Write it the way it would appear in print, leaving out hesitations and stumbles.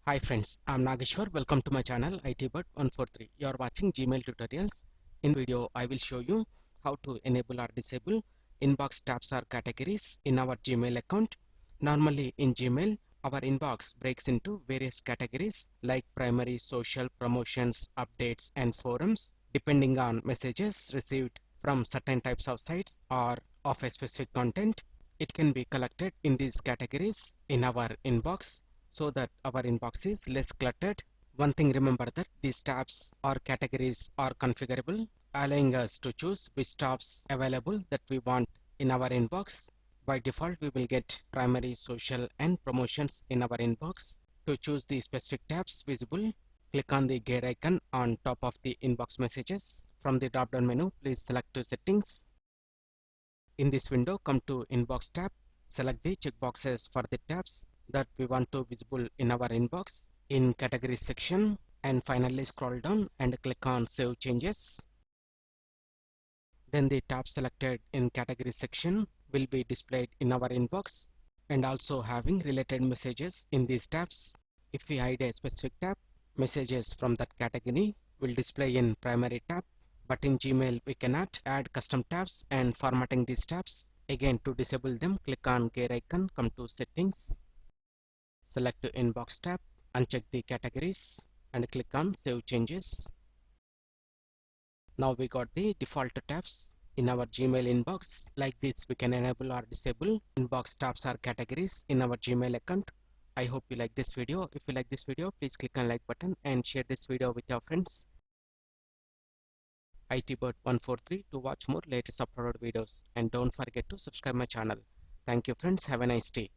Hi friends, I'm Nageshwar. Welcome to my channel ITbird143. You are watching Gmail tutorials. In this video, I will show you how to enable or disable inbox tabs or categories in our Gmail account. Normally in Gmail, our inbox breaks into various categories like primary, social, promotions, updates, and forums, depending on messages received from certain types of sites or of a specific content. It can be collected in these categories in our inbox so that our inbox is less cluttered. One thing, remember that these tabs or categories are configurable, allowing us to choose which tabs available that we want in our inbox. By default, we will get primary, social, and promotions in our inbox. To choose the specific tabs visible, click on the gear icon on top of the inbox messages. From the drop-down menu, please select to settings. In this window, come to Inbox tab, select the checkboxes for the tabs that we want to visible in our inbox in Categories section, and finally scroll down and click on Save Changes. Then the tab selected in Categories section will be displayed in our inbox and also having related messages in these tabs. If we hide a specific tab, messages from that category will display in Primary tab. But in Gmail, we cannot add custom tabs and formatting these tabs. Again, to disable them, click on gear icon, come to Settings, select the Inbox tab, uncheck the categories, and click on Save Changes. Now we got the default tabs in our Gmail inbox. Like this, we can enable or disable inbox tabs or categories in our Gmail account. I hope you like this video. If you like this video, please click on like button and share this video with your friends. ITbird143 to watch more latest uploaded videos, and don't forget to subscribe my channel. Thank you friends, have a nice day.